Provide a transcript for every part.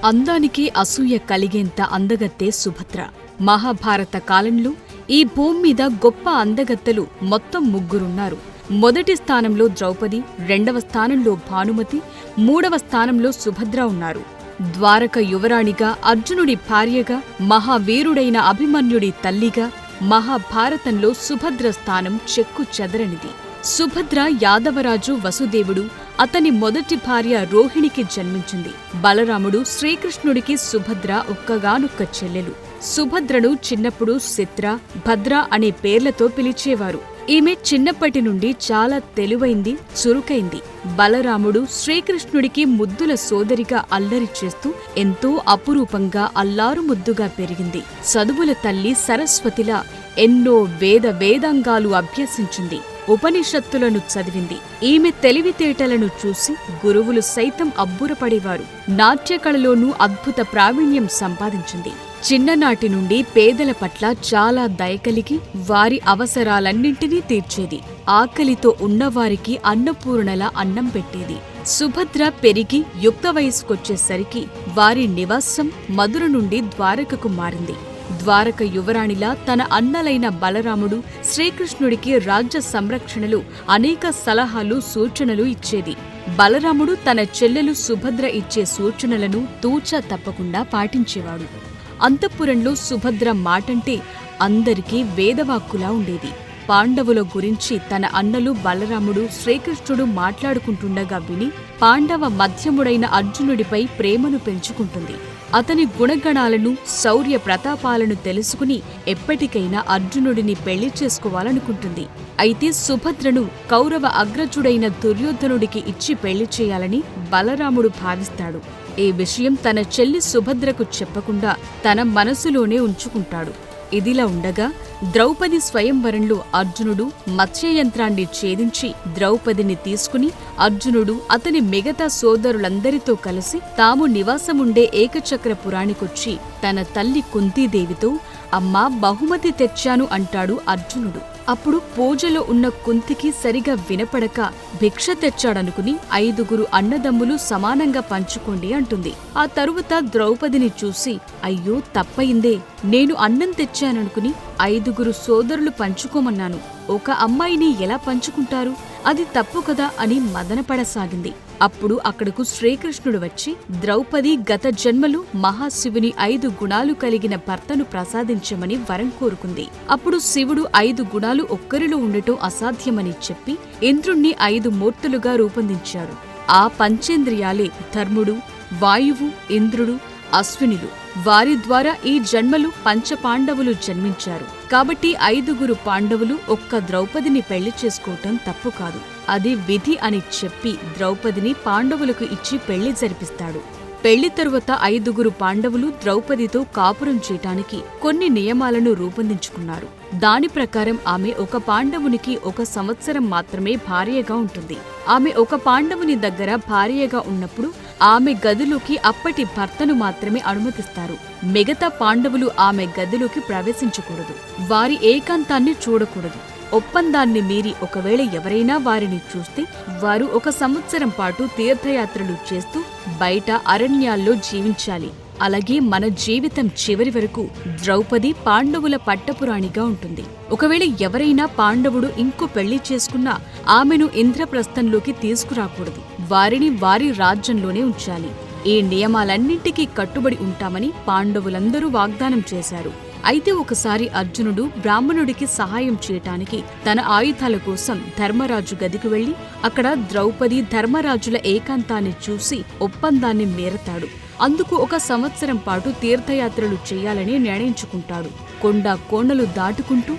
అందానికి అసూయ కలిగేంత అందగత్తె సుభద్ర. మహాభారత కాలంలో ఈ భూమి మీద గొప్ప అందగత్తెలు మొత్తం ముగ్గురున్నారు. మొదటి స్థానంలో ద్రౌపది, రెండవ స్థానంలో భానుమతి, మూడవ స్థానంలో సుభద్ర ఉన్నారు. ద్వారక యువరాణిగా, అర్జునుడి భార్యగా, మహావీరుడైన అభిమన్యుడి తల్లిగా మహాభారతంలో సుభద్ర స్థానం చెక్కు చెదరనిది. సుభద్ర యాదవరాజు వసుదేవుడు, అతని మొదటి భార్య రోహిణికి జన్మించింది. బలరాముడు, శ్రీకృష్ణుడికి సుభద్ర ఒక్కగానొక్క చెల్లెలు. సుభద్రను చిన్నప్పుడు చిత్ర, భద్ర అనే పేర్లతో పిలిచేవారు. ఈమె చిన్నప్పటి నుండి చాలా తెలివైంది, చురుకైంది. బలరాముడు శ్రీకృష్ణుడికి ముద్దుల సోదరిగా అల్లరి చేస్తూ ఎంతో అపురూపంగా అల్లారు ముద్దుగా పెరిగింది. చదువుల తల్లి సరస్వతిలా ఎన్నో వేదాంగాలు అభ్యసించింది. ఉపనిషత్తులను చదివింది. ఈమె తెలివితేటలను చూసి గురువులు సైతం అబ్బురపడేవారు. నాట్యకళలోనూ అద్భుత ప్రావీణ్యం సంపాదించింది. చిన్ననాటి నుండి పేదల పట్ల చాలా దయ కలిగి వారి అవసరాలన్నింటినీ తీర్చేది. ఆకలితో ఉన్నవారికి అన్నపూర్ణలా అన్నం పెట్టేది. సుభద్ర పెరిగి యుక్త వయసుకొచ్చేసరికి వారి నివాసం మధుర నుండి ద్వారకకు మారింది. ద్వారక యువరాణిలా తన అన్నలైన బలరాముడు, శ్రీకృష్ణుడికి రాజ్య సంరక్షణలు అనేక సలహాలు, సూచనలు ఇచ్చేది. బలరాముడు తన చెల్లెలు సుభద్ర ఇచ్చే సూచనలను తూచా తప్పకుండా పాటించేవాడు. అంతఃపురంలో సుభద్ర మాటంటే అందరికీ వేదవాక్కులా ఉండేది. పాండవుల గురించి తన అన్నలు బలరాముడు, శ్రీకృష్ణుడు మాట్లాడుకుంటుండగా విని పాండవ మధ్యముడైన అర్జునుడిపై ప్రేమను పెంచుకుంటుంది. అతని గుణగణాలను, శౌర్య ప్రతాపాలను తెలుసుకుని ఎప్పటికైనా అర్జునుడిని పెళ్లి చేసుకోవాలనుకుంటుంది. అయితే సుభద్రను కౌరవ అగ్రజుడైన దుర్యోధనుడికి ఇచ్చి పెళ్లి చేయాలని బలరాముడు భావిస్తాడు. ఈ విషయం తన చెల్లి సుభద్రకు చెప్పకుండా తన మనసులోనే ఉంచుకుంటాడు. ఇదిలా ఉండగా ద్రౌపది స్వయంవరంలో అర్జునుడు మత్స్యయంత్రాన్ని ఛేదించి ద్రౌపదిని తీసుకుని అర్జునుడు అతని మిగతా సోదరులందరితో కలిసి తాము నివాసముండే ఏకచక్రపురానికొచ్చి తన తల్లి కుంతీదేవితో అమ్మా బహుమతి తెచ్చాను అంటాడు అర్జునుడు. అప్పుడు పూజలో ఉన్న కుంతికి సరిగా వినపడక భిక్ష తెచ్చాడనుకుని 5 అన్నదమ్ములు సమానంగా పంచుకోండి అంటుంది. ఆ తరువాత ద్రౌపదిని చూసి అయ్యో తప్పయిందే, నేను అన్నం తెచ్చాననుకుని 5 సోదరులు పంచుకోమన్నాను, ఒక అమ్మాయిని ఎలా పంచుకుంటారు, అది తప్పు కదా అని మదనపడసాగింది. అప్పుడు అక్కడకు శ్రీకృష్ణుడు వచ్చి ద్రౌపది గత జన్మలు మహాశివుని 5 గుణాలు కలిగిన భర్తను ప్రసాదించమని వరం కోరుకుంది. అప్పుడు శివుడు 5 గుణాలు ఒక్కరిలో ఉండటం అసాధ్యమని చెప్పి ఇంద్రుణ్ణి 5 మూర్తులుగా రూపొందించాడు. ఆ పంచేంద్రియాలే ధర్ముడు, వాయువు, ఇంద్రుడు, అశ్వినులు. వారి ద్వారా ఈ జన్మలు పంచపాండవులు జన్మించారు. కాబట్టి 5 పాండవులు ఒక్క ద్రౌపదిని పెళ్లి చేసుకోవటం తప్పు కాదు, అది విధి అని చెప్పి ద్రౌపదిని పాండవులకు ఇచ్చి పెళ్లి జరిపిస్తాడు. పెళ్లి తరువాత 5 పాండవులు ద్రౌపదితో కాపురం చేయటానికి కొన్ని నియమాలను రూపొందించుకున్నారు. దాని ప్రకారం ఆమె ఒక పాండవునికి 1 సంవత్సరం మాత్రమే భార్యగా ఉంటుంది. ఆమె ఒక పాండవుని దగ్గర భార్యగా ఉన్నప్పుడు ఆమె గదిలోకి అప్పటి భర్తను మాత్రమే అనుమతిస్తారు. మిగతా పాండవులు ఆమె గదిలోకి ప్రవేశించకూడదు. వారి ఏకాంతాన్ని చూడకూడదు. ఒప్పందాన్ని మీరి ఒకవేళ ఎవరైనా వారిని చూస్తే వారు 1 సంవత్సరం పాటు తీర్థయాత్రలు చేస్తూ బయట అరణ్యాల్లో జీవించాలి. అలాగే మన జీవితం చివరి వరకు ద్రౌపది పాండవుల పట్టపురాణిగా ఉంటుంది. ఒకవేళ ఎవరైనా పాండవుడు ఇంకో పెళ్లి చేసుకున్నా ఆమెను ఇంద్రప్రస్థంలోకి తీసుకురాకూడదు. వారిని వారి రాజ్యంలోనే ఉంచాలి. ఈ నియమాలన్నింటికీ కట్టుబడి ఉంటామని పాండవులందరూ వాగ్దానం చేశారు. అయితే ఒకసారి అర్జునుడు బ్రాహ్మణుడికి సహాయం చేయటానికి తన ఆయుధాల కోసం ధర్మరాజు గదికి వెళ్లి అక్కడ ద్రౌపది, ధర్మరాజుల ఏకాంతాన్ని చూసి ఒప్పందాన్ని మీరతాడు. అందుకు 1 సంవత్సరం పాటు తీర్థయాత్రలు చేయాలని నిర్ణయించుకుంటాడు. కోణలు దాటుకుంటూ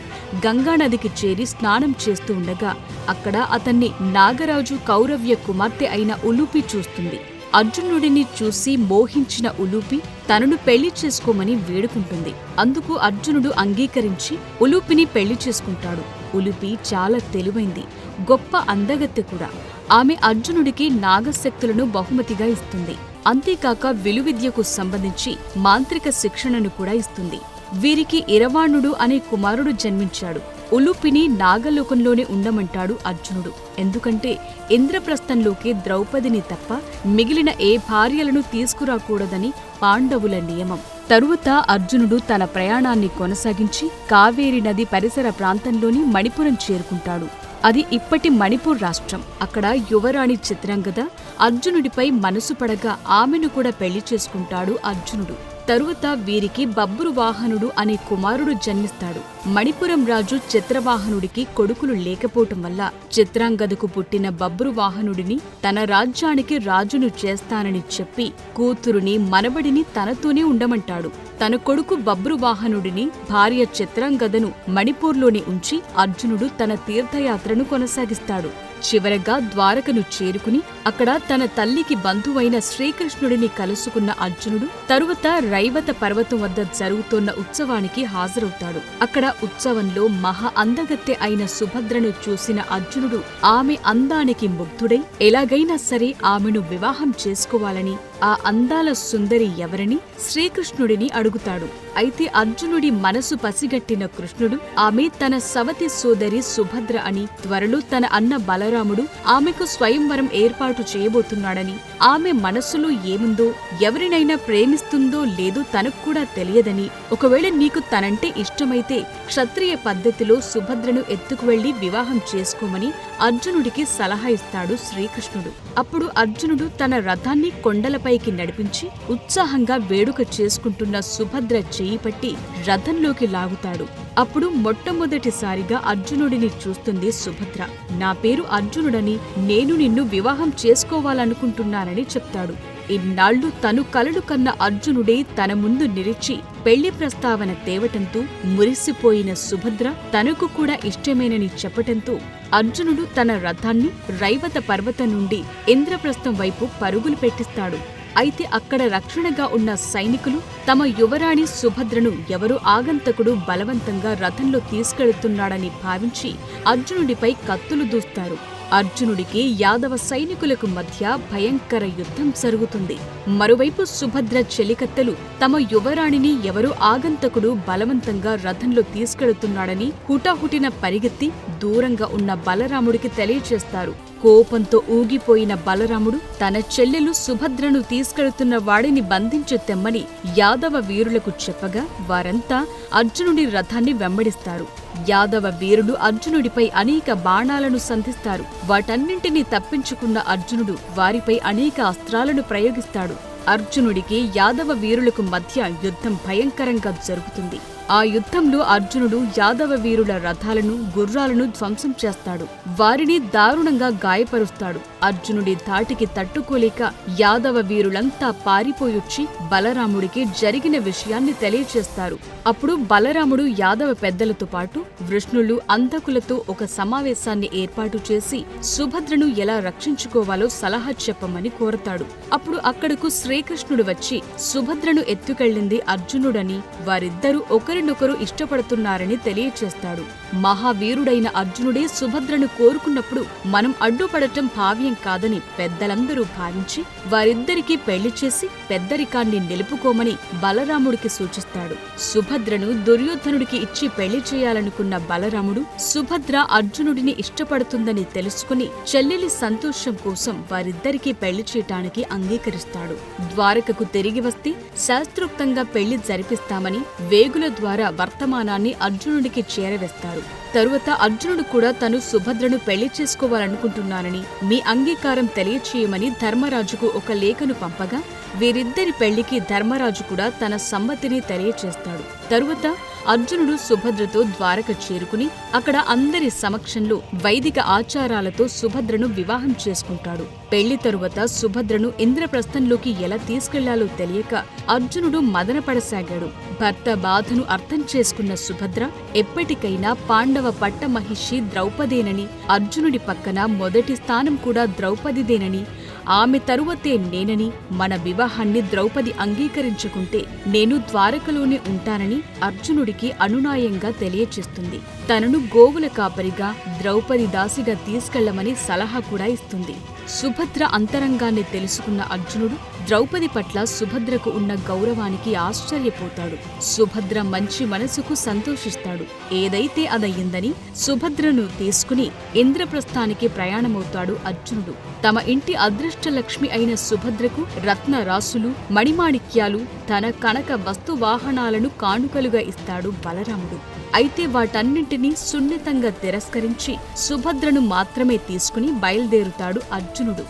గంగానదికి చేరి స్నానం చేస్తూ ఉండగా అక్కడ అతన్ని నాగరాజు కౌరవ్య కుమార్తె అయిన ఉలూపి చూస్తుంది. అర్జునుడిని చూసి మోహించిన ఉలూపి తనను పెళ్లి చేసుకోమని వేడుకుంటుంది. అందుకు అర్జునుడు అంగీకరించి ఉలూపిని పెళ్లి చేసుకుంటాడు. ఉలూపి చాలా తెలివైంది, గొప్ప అందగత్తె కూడా. ఆమె అర్జునుడికి నాగశక్తులను బహుమతిగా ఇస్తుంది. అంతేకాక విలువిద్యకు సంబంధించి మాంత్రిక శిక్షణను కూడా ఇస్తుంది. వీరికి ఇరవాణుడు అనే కుమారుడు జన్మించాడు. ఉలుపిని నాగలోకంలోనే ఉండమంటాడు అర్జునుడు. ఎందుకంటే ఇంద్రప్రస్థంలోకి ద్రౌపదిని తప్ప మిగిలిన ఏ భార్యలను తీసుకురాకూడదని పాండవుల నియమం. తరువాత అర్జునుడు తన ప్రయాణాన్ని కొనసాగించి కావేరీ నది పరిసర ప్రాంతంలోని మణిపురం చేరుకుంటాడు. అది ఇప్పటి మణిపూర్ రాష్ట్రం. అక్కడ యువరాణి చిత్రాంగద అర్జునుడిపై మనసు పడగా ఆమెను కూడా పెళ్లి చేసుకుంటాడు అర్జునుడు. తరువాత వీరికి బబ్రువాహనుడు అనే కుమారుడు జన్మిస్తాడు. మణిపురం రాజు చిత్రవాహనుడికి కొడుకులు లేకపోవటం వల్ల చిత్రాంగదకు పుట్టిన బబ్రువాహనుడిని తన రాజ్యానికి రాజును చేస్తానని చెప్పి కూతురుని మనవడిని తనతోనే ఉండమంటాడు. తన కొడుకు బబ్రువాహనుడిని భార్య చిత్రాంగదను మణిపూర్లోనే ఉంచి అర్జునుడు తన తీర్థయాత్రను కొనసాగిస్తాడు. చివరగా ద్వారకను చేరుకుని అక్కడ తన తల్లికి బంధువైన శ్రీకృష్ణుడిని కలుసుకున్న అర్జునుడు తరువాత రైవత పర్వతం వద్ద జరుగుతోన్న ఉత్సవానికి హాజరవుతాడు. అక్కడ ఉత్సవంలో మహా అందగత్తె అయిన సుభద్రను చూసిన అర్జునుడు ఆమె అందానికి ముగ్ధుడై ఎలాగైనా సరే ఆమెను వివాహం చేసుకోవాలని, ఆ అందాల సుందరి ఎవరని శ్రీకృష్ణుడిని అడుగుతాడు. అయితే అర్జునుడి మనసు పసిగట్టిన కృష్ణుడు ఆమె తన సవతి సోదరి సుభద్ర అని, త్వరలో తన అన్న బలరాముడు ఆమెకు స్వయంవరం ఏర్పాటు చేయబోతున్నాడని, ఆమె మనస్సులో ఏముందో, ఎవరినైనా ప్రేమిస్తుందో లేదో తనకు కూడా తెలియదని, ఒకవేళ నీకు తనంటే ఇష్టమైతే క్షత్రియ పద్ధతిలో సుభద్రను ఎత్తుకువెళ్లి వివాహం చేసుకోమని అర్జునుడికి సలహా ఇస్తాడు శ్రీకృష్ణుడు. అప్పుడు అర్జునుడు తన రథాన్ని కొండలపైకి నడిపించి ఉత్సాహంగా వేడుక చేసుకుంటున్న సుభద్ర చెయ్యి పట్టి రథంలోకి లాగుతాడు. అప్పుడు మొట్టమొదటిసారిగా అర్జునుడిని చూస్తుంది సుభద్ర. నా పేరు అర్జునుడని, నేను నిన్ను వివాహం చేసుకోవాలనుకుంటున్నానని చెప్తాడు. ఇన్నాళ్లు తను కలలు కన్న అర్జునుడే తన ముందు నిలిచి పెళ్లి ప్రస్తావన తేవటంతో మురిసిపోయిన సుభద్ర తనకు కూడా ఇష్టమేనని చెప్పటంతో అర్జునుడు తన రథాన్ని రైవత పర్వతం నుండి ఇంద్రప్రస్థం వైపు పరుగులు పెట్టిస్తాడు. అయితే అక్కడ రక్షణగా ఉన్న సైనికులు తమ యువరాణి సుభద్రను ఎవరో ఆగంతకుడు బలవంతంగా రథంలో తీసుకెళుతున్నాడని భావించి అర్జునుడిపై కత్తులు దూస్తారు. అర్జునుడికి యాదవ సైనికులకు మధ్య భయంకర యుద్ధం జరుగుతుంది. మరోవైపు సుభద్ర చెలికత్తెలు తమ యువరాణిని ఎవరో ఆగంతకుడు బలవంతంగా రథంలో తీసుకెళుతున్నాడని హుటాహుటిన పరిగెత్తి దూరంగా ఉన్న బలరాముడికి తెలియచేస్తారు. కోపంతో ఊగిపోయిన బలరాముడు తన చెల్లెలు సుభద్రను తీసుకెళుతున్న వాడిని బంధించి తెమ్మని యాదవ వీరులకు చెప్పగా వారంతా అర్జునుడి రథాన్ని వెంబడిస్తారు. యాదవ వీరులు అర్జునుడిపై అనేక బాణాలను సంధిస్తారు. వాటన్నింటినీ తప్పించుకున్న అర్జునుడు వారిపై అనేక అస్త్రాలను ప్రయోగిస్తాడు. అర్జునుడికి యాదవ వీరులకు మధ్య యుద్ధం భయంకరంగా జరుగుతుంది. ఆ యుద్ధంలో అర్జునుడు యాదవ వీరుల రథాలను, గుర్రాలను ధ్వంసం చేస్తాడు. వారిని దారుణంగా గాయపరుస్తాడు. అర్జునుడి ధాటికి తట్టుకోలేక యాదవ వీరులంతా పారిపోయొచ్చి బలరాముడికి జరిగిన విషయాన్ని తెలియచేస్తారు. అప్పుడు బలరాముడు యాదవ పెద్దలతో పాటు వృష్ణులు, అంధకులతో ఒక సమావేశాన్ని ఏర్పాటు చేసి సుభద్రను ఎలా రక్షించుకోవాలో సలహా చెప్పమని కోరతాడు. అప్పుడు అక్కడకు శ్రీకృష్ణుడు వచ్చి సుభద్రను ఎత్తుకెళ్లింది అర్జునుడని, వారిద్దరూ ఒకరినొకరు ఇష్టపడుతున్నారని తెలియచేస్తాడు. మహావీరుడైన అర్జునుడే సుభద్రను కోరుకున్నప్పుడు మనం అడ్డుపడటం భావ్యం కాదని పెద్దలందరూ భావించి వారిద్దరికీ పెళ్లి చేసి పెద్దరికాన్ని నిలుపుకోమని బలరాముడికి సూచిస్తాడు. సుభద్రను దుర్యోధనుడికి ఇచ్చి పెళ్లి చేయాలనుకున్న బలరాముడు సుభద్ర అర్జునుడిని ఇష్టపడుతుందని తెలుసుకుని చెల్లెలి సంతోషం కోసం వారిద్దరికీ పెళ్లి చేయటానికి అంగీకరిస్తాడు. ద్వారకకు తిరిగి వస్తే శాస్త్రోక్తంగా పెళ్లి జరిపిస్తామని వేగుల ద్వారా వర్తమానాన్ని అర్జునుడికి చేరవేస్తారు. తరువాత అర్జునుడు కూడా తను సుభద్రను పెళ్లి చేసుకోవాలనుకుంటున్నానని, మీ అంగీకారం తెలియచేయమని ధర్మరాజుకు ఒక లేఖను పంపగా వీరిద్దరి పెళ్లికి ధర్మరాజు కూడా తన సమ్మతిని తెలియచేస్తాడు. తరువాత అర్జునుడు సుభద్రతో ద్వారక చేరుకుని అక్కడ అందరి సమక్షంలో వైదిక ఆచారాలతో సుభద్రను వివాహం చేసుకుంటాడు. పెళ్లి తరువాత సుభద్రను ఇంద్రప్రస్థంలోకి ఎలా తీసుకెళ్లాలో తెలియక అర్జునుడు మదనపడసాగాడు. భర్త బాధను అర్థం చేసుకున్న సుభద్ర ఎప్పటికైనా పాండవ పట్టమహిషి ద్రౌపదేనని, అర్జునుడి పక్కన మొదటి స్థానం కూడా ద్రౌపదిదేనని, ఆమె తరువతే నేనని, మన వివాహాన్ని ద్రౌపది అంగీకరించుకుంటే నేను ద్వారకలోనే ఉంటానని అర్జునుడికి అనునాయంగా తెలియచేస్తుంది. తనను గోవుల కాపరిగా, ద్రౌపది దాసిగా తీసుకెళ్లమని సలహా కూడా ఇస్తుంది. సుభద్ర అంతరంగాన్ని తెలుసుకున్న అర్జునుడు ద్రౌపది పట్ల సుభద్రకు ఉన్న గౌరవానికి ఆశ్చర్యపోతాడు. సుభద్ర మంచి మనసుకు సంతోషిస్తాడు. ఏదైతే అదయ్యిందని సుభద్రను తీసుకుని ఇంద్రప్రస్థానికి ప్రయాణమవుతాడు అర్జునుడు. తమ ఇంటి అదృష్టలక్ష్మి అయిన సుభద్రకు రత్న రాసులు, మణిమాణిక్యాలు, తన కనక వస్తువాహనాలను కానుకలుగా ఇస్తాడు బలరాముడు. అయితే వాటన్నింటినీ సున్నితంగా తిరస్కరించి సుభద్రను మాత్రమే తీసుకుని బయలుదేరుతాడు అర్జునుడు.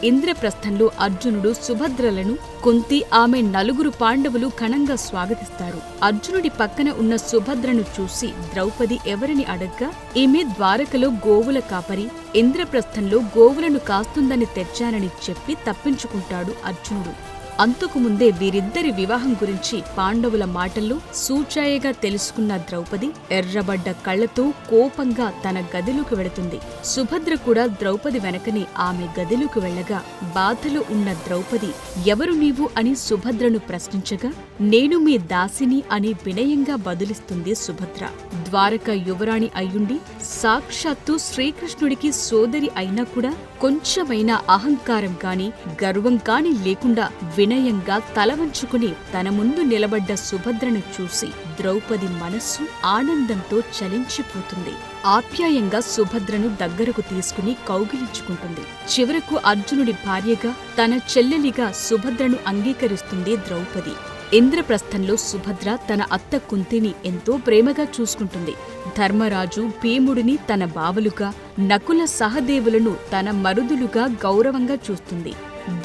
ఇంద్రప్రస్థంలో అర్జునుడు సుభద్రలను, కుంతి, ఆమె 4 పాండవులు ఘనంగా స్వాగతిస్తారు. అర్జునుడి పక్కన ఉన్న సుభద్రను చూసి ద్రౌపది ఎవరిని అడగ్గా, ఈమె ద్వారకలో గోవుల కాపరి, ఇంద్రప్రస్థంలో గోవులను కాస్తుందని తెచ్చానని చెప్పి తప్పించుకుంటాడు అర్జునుడు. అంతకుముందే వీరిద్దరి వివాహం గురించి పాండవుల మాటల్లో సూచాయగా తెలుసుకున్న ద్రౌపది ఎర్రబడ్డ కళ్లతో కోపంగా తన గదిలోకి వెళుతుంది. సుభద్ర కూడా ద్రౌపది వెనకనే ఆమె గదిలోకి వెళ్లగా బాధలో ఉన్న ద్రౌపది ఎవరు నీవు అని సుభద్రను ప్రశ్నించగా, నేను మీ దాసిని అని వినయంగా బదులిస్తుంది సుభద్ర. ద్వారక యువరాణి అయ్యుండి సాక్షాత్తు శ్రీకృష్ణుడికి సోదరి అయినా కూడా కొంచెమైనా అహంకారం కాని గర్వం కాని లేకుండా వినయంగా తలవంచుకుని తన ముందు నిలబడ్డ సుభద్రను చూసి ద్రౌపది మనస్సు ఆనందంతో చలించిపోతుంది. ఆప్యాయంగా సుభద్రను దగ్గరకు తీసుకుని కౌగిలించుకుంటుంది. చివరకు అర్జునుడి భార్యగా, తన చెల్లెలిగా సుభద్రను అంగీకరిస్తుంది ద్రౌపది. ఇంద్రప్రస్థంలో సుభద్ర తన అత్త కుంతిని ఎంతో ప్రేమగా చూసుకుంటుంది. ధర్మరాజు, భీముడిని తన బావలుగా, నకుల సహదేవులను తన మరుదులుగా గౌరవంగా చూస్తుంది.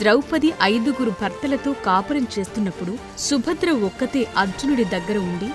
ద్రౌపది 5 భర్తలతో కాపురం చేస్తున్నప్పుడు సుభద్ర ఒక్కతే అర్జునుడి దగ్గర ఉండి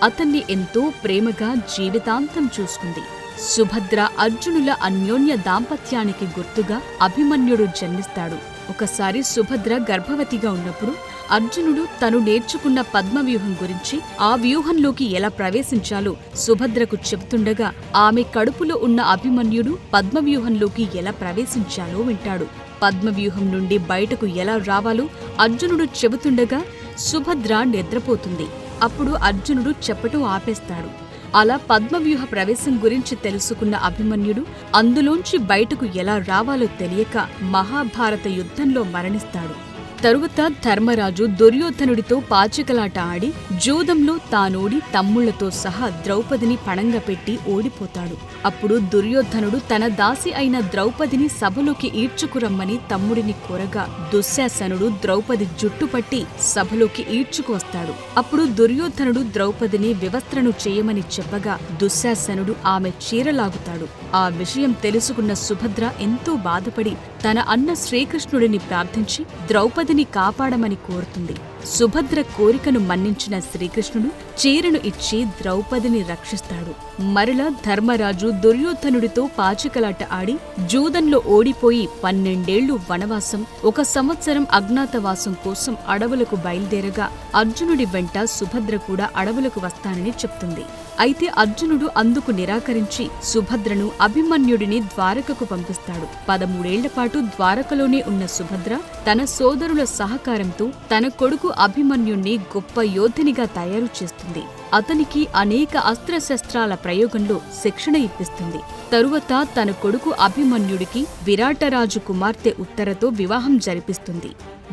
అతన్ని ఎంతో ప్రేమగా జీవితాంతం చూసుకుంది. సుభద్ర, అర్జునుల అన్యోన్య దాంపత్యానికి గుర్తుగా అభిమన్యుడు జన్మిస్తాడు. ఒకసారి సుభద్ర గర్భవతిగా ఉన్నప్పుడు అర్జునుడు తను నేర్చుకున్న పద్మవ్యూహం గురించి, ఆ వ్యూహంలోకి ఎలా ప్రవేశించాలో సుభద్రకు చెబుతుండగా ఆమె కడుపులో ఉన్న అభిమన్యుడు పద్మవ్యూహంలోకి ఎలా ప్రవేశించాలో వింటాడు. పద్మవ్యూహం నుండి బయటకు ఎలా రావాలో అర్జునుడు చెబుతుండగా సుభద్ర నిద్రపోతుంది. అప్పుడు అర్జునుడు చెప్పటం ఆపేస్తాడు. అలా పద్మవ్యూహ ప్రవేశం గురించి తెలుసుకున్న అభిమన్యుడు అందులోంచి బయటకు ఎలా రావాలో తెలియక మహాభారత యుద్ధంలో మరణిస్తాడు. తరువాత ధర్మరాజు దుర్యోధనుడితో పాచికలాట ఆడి జూదంలో తానోడి తమ్ముళ్లతో సహా ద్రౌపదిని పణంగా పెట్టి ఓడిపోతాడు. అప్పుడు దుర్యోధనుడు తన దాసి అయిన ద్రౌపదిని సభలోకి ఈడ్చుకురమ్మని తమ్ముడిని కోరగా దుశ్శాసనుడు ద్రౌపది జుట్టుపట్టి సభలోకి ఈడ్చుకువస్తాడు. అప్పుడు దుర్యోధనుడు ద్రౌపదిని వివస్త్రను చేయమని చెప్పగా దుశ్శాసనుడు ఆమె చీరలాగుతాడు. ఆ విషయం తెలుసుకున్న సుభద్ర ఎంతో బాధపడి తన అన్న శ్రీకృష్ణుడిని ప్రార్థించి ద్రౌపదిని కాపాడమని కోరుతుంది. సుభద్ర కోరికను మన్నించిన శ్రీకృష్ణుడు చీరను ఇచ్చి ద్రౌపదిని రక్షిస్తాడు. మరలా ధర్మరాజు దుర్యోధనుడితో పాచికలాట ఆడి జూదంలో ఓడిపోయి 12 ఏళ్లు వనవాసం, 1 సంవత్సరం అజ్ఞాతవాసం కోసం అడవులకు బయలుదేరగా అర్జునుడి వెంట సుభద్ర కూడా అడవులకు వస్తానని చెప్తుంది. అయితే అర్జునుడు అందుకు నిరాకరించి సుభద్రను, అభిమన్యుడిని ద్వారకకు పంపిస్తాడు. 13 ఏళ్ల పాటు ద్వారకలోనే ఉన్న సుభద్ర తన సోదరుల సహకారంతో తన కొడుకు అభిమన్యుణ్ణి గొప్ప యోధునిగా తయారు చేస్తుంది. అతనికి అనేక అస్త్రశస్త్రాల ప్రయోగంలో శిక్షణ ఇప్పిస్తుంది. తరువాత తన కొడుకు అభిమన్యుడికి విరాటరాజు కుమార్తె ఉత్తరతో వివాహం జరిపిస్తుంది.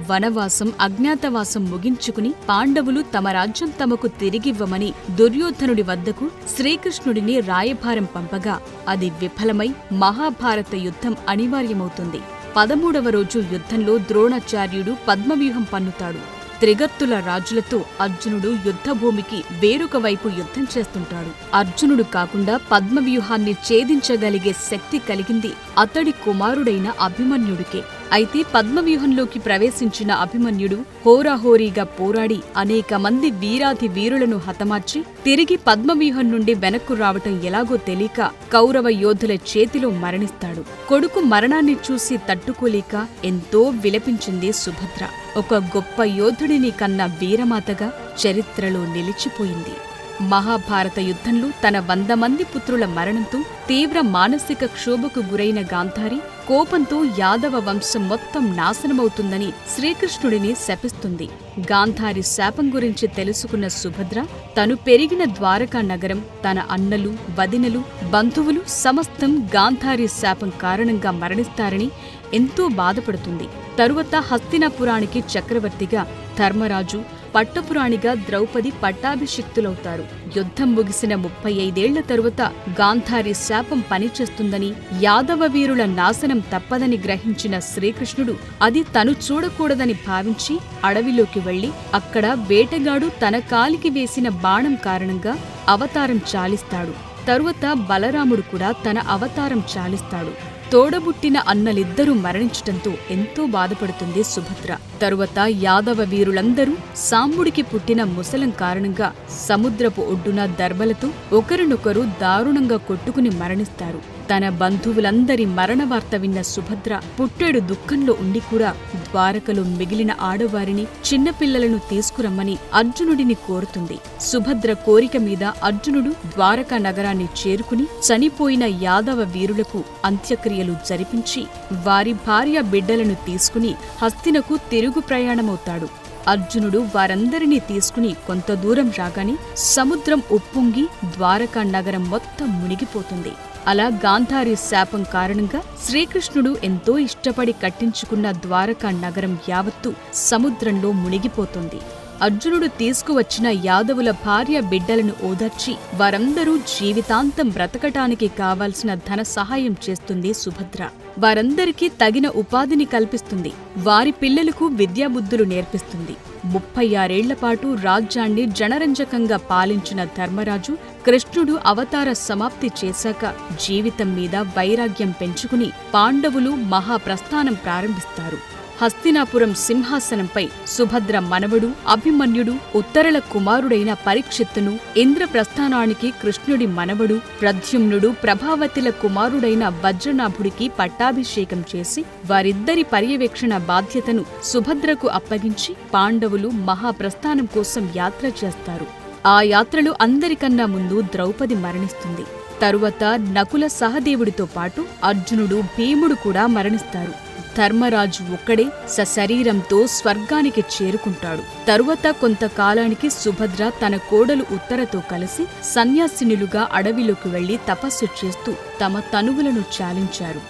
వనవాసం, అజ్ఞాతవాసం ముగించుకుని పాండవులు తమ రాజ్యం తమకు తిరిగివ్వమని దుర్యోధనుడి వద్దకు శ్రీకృష్ణుడిని రాయభారం పంపగా అది విఫలమై మహాభారత యుద్ధం అనివార్యమవుతుంది. 13వ రోజు యుద్ధంలో ద్రోణాచార్యుడు పద్మవ్యూహం పన్నుతాడు. త్రిగర్తుల రాజులతో అర్జునుడు యుద్ధభూమికి వేరొక వైపు యుద్ధం చేస్తుంటాడు. అర్జునుడు కాకుండా పద్మవ్యూహాన్ని ఛేదించగలిగే శక్తి కలిగింది అతడి కుమారుడైన అభిమన్యుడికే. అయితే పద్మవ్యూహంలోకి ప్రవేశించిన అభిమన్యుడు హోరాహోరీగా పోరాడి అనేక మంది వీరాధి వీరులను హతమార్చి తిరిగి పద్మవ్యూహం నుండి వెనక్కు రావటం ఎలాగో తెలియక కౌరవ యోధుల చేతిలో మరణిస్తాడు. కొడుకు మరణాన్ని చూసి తట్టుకోలేక ఎంతో విలపించింది సుభద్ర. ఒక గొప్ప యోధుడిని కన్న వీరమాతగా చరిత్రలో నిలిచిపోయింది. మహాభారత యుద్ధంలో తన 100 మంది పుత్రుల మరణంతో తీవ్ర మానసిక క్షోభకు గురైన గాంధారి కోపంతో యాదవ వంశం మొత్తం నాశనమవుతుందని శ్రీకృష్ణుడిని శపిస్తుంది. గాంధారి శాపం గురించి తెలుసుకున్న సుభద్ర తను పెరిగిన ద్వారకా నగరం, తన అన్నలు, వదినలు, బంధువులు సమస్తం గాంధారి శాపం కారణంగా మరణిస్తారని ఎంతో బాధపడుతుంది. తరువాత హస్తినాపురానికి చక్రవర్తిగా ధర్మరాజు, పట్టపురాణిగా ద్రౌపది పట్టాభిషిక్తులవుతారు. యుద్ధం ముగిసిన 35 ఏళ్ల తరువాత గాంధారి శాపం పనిచేస్తుందని, యాదవ వీరుల నాశనం తప్పదని గ్రహించిన శ్రీకృష్ణుడు అది తను చూడకూడదని భావించి అడవిలోకి వెళ్లి అక్కడ వేటగాడు తన కాలికి వేసిన బాణం కారణంగా అవతారం చాలిస్తాడు. తరువాత బలరాముడు కూడా తన అవతారం చాలిస్తాడు. తోడబుట్టిన అన్నలిద్దరూ మరణించటంతో ఎంతో బాధపడుతుంది సుభద్ర. తరువాత యాదవ వీరులందరూ సాంబుడికి పుట్టిన ముసలం కారణంగా సముద్రపు ఒడ్డున దర్బలతో ఒకరినొకరు దారుణంగా కొట్టుకుని మరణిస్తారు. తన బంధువులందరి మరణ వార్త విన్న సుభద్ర పుట్టెడు దుఃఖంలో ఉండి కూడా ద్వారకలో మిగిలిన ఆడవారిని, చిన్నపిల్లలను తీసుకురమ్మని అర్జునుడిని కోరుతుంది. సుభద్ర కోరిక మీద అర్జునుడు ద్వారకా నగరాన్ని చేరుకుని చనిపోయిన యాదవ వీరులకు అంత్యక్రియలు జరిపించి వారి భార్య బిడ్డలను తీసుకుని హస్తినకు తిరుగు ప్రయాణమవుతాడు. అర్జునుడు వారందరినీ తీసుకుని కొంత దూరం రాగానే సముద్రం ఉప్పొంగి ద్వారకా నగరం మొత్తం మునిగిపోతుంది. అలా గాంధారి శాపం కారణంగా శ్రీకృష్ణుడు ఎంతో ఇష్టపడి కట్టించుకున్న ద్వారకా నగరం యావత్తు సముద్రంలో మునిగిపోతుంది. అర్జునుడు తీసుకువచ్చిన యాదవుల భార్య బిడ్డలను ఓదార్చి వారందరూ జీవితాంతం బ్రతకటానికి కావాల్సిన ధన సహాయం చేస్తుంది సుభద్ర. వారందరికీ తగిన ఉపాధిని కల్పిస్తుంది. వారి పిల్లలకు విద్యాబుద్ధులు నేర్పిస్తుంది. 36 ఏళ్లపాటు రాజ్యాన్ని జనరంజకంగా పాలించిన ధర్మరాజు కృష్ణుడు అవతార సమాప్తి చేశాక జీవితం మీద వైరాగ్యం పెంచుకుని పాండవులు మహాప్రస్థానం ప్రారంభిస్తారు. హస్తినాపురం సింహాసనంపై సుభద్ర మనవడు అభిమన్యుడు, ఉత్తరల కుమారుడైన పరీక్షిత్తును, ఇంద్రప్రస్థానానికి కృష్ణుడి మనవడు ప్రద్యుమ్నుడు, ప్రభావతిల కుమారుడైన వజ్రనాభుడికి పట్టాభిషేకం చేసి వారిద్దరి పర్యవేక్షణ బాధ్యతను సుభద్రకు అప్పగించి పాండవులు మహాప్రస్థానం కోసం యాత్ర చేస్తారు. ఆ యాత్రలో అందరికన్నా ముందు ద్రౌపది మరణిస్తుంది. తరువాత నకుల సహదేవుడితో పాటు అర్జునుడు, భీముడు కూడా మరణిస్తారు. ధర్మరాజు ఒక్కడే సశరీరంతో స్వర్గానికి చేరుకుంటాడు. తరువాత కొంతకాలానికి సుభద్ర తన కోడలు ఉత్తరతో కలిసి సన్యాసినులుగా అడవిలోకి వెళ్లి తపస్సు చేస్తూ తమ తనువులను చాలించారు.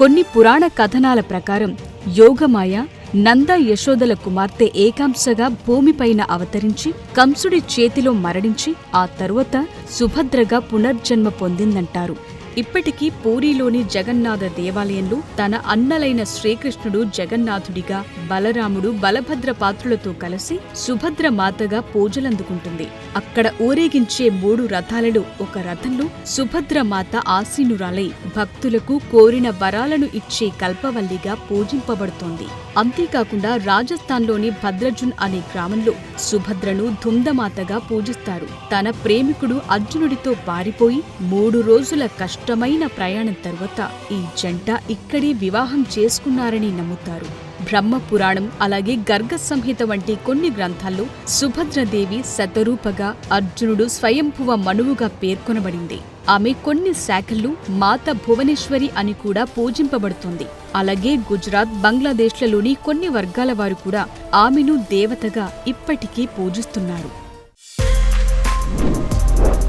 కొన్ని పురాణ కథనాల ప్రకారం యోగమాయ నంద యశోదల కుమార్తె ఏకాంశగా భూమిపైన అవతరించి కంసుడి చేతిలో మరణించి ఆ తరువాత సుభద్రగా పునర్జన్మ పొందిందంటారు. ఇప్పటికీ పూరీలోని జగన్నాథ దేవాలయంలో తన అన్నలైన శ్రీకృష్ణుడు జగన్నాథుడిగా, బలరాముడు బలభద్ర పాత్రులతో కలిసి సుభద్ర మాతగా పూజలందుకుంటుంది. అక్కడ ఊరేగించే 3 రథాలలో ఒక రథంలో సుభద్ర మాత ఆసీనురాలై భక్తులకు కోరిన వరాలను ఇచ్చే కల్పవల్లిగా పూజింపబడుతోంది. అంతేకాకుండా రాజస్థాన్లోని భద్రజున్ అనే గ్రామంలో సుభద్రను ధుందమాతగా పూజిస్తారు. తన ప్రేమికుడు అర్జునుడితో పారిపోయి 3 రోజుల కష్టమైన ప్రయాణం తరువాత ఈ జంట ఇక్కడే వివాహం చేసుకున్నారని నమ్ముతారు. బ్రహ్మపురాణం అలాగే గర్గ సంహిత వంటి కొన్ని గ్రంథాల్లో సుభద్రదేవి శతరూపగా, అర్జునుడు స్వయంభువ మనువుగా పేర్కొనబడింది. ఆమె కొన్ని శాఖల్లో మాత భువనేశ్వరి అని కూడా పూజింపబడుతుంది. అలాగే గుజరాత్, బంగ్లాదేశ్లలోని కొన్ని వర్గాల వారు కూడా ఆమెను దేవతగా ఇప్పటికీ పూజిస్తున్నారు.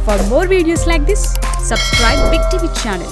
For more videos like this, subscribe Big TV channel.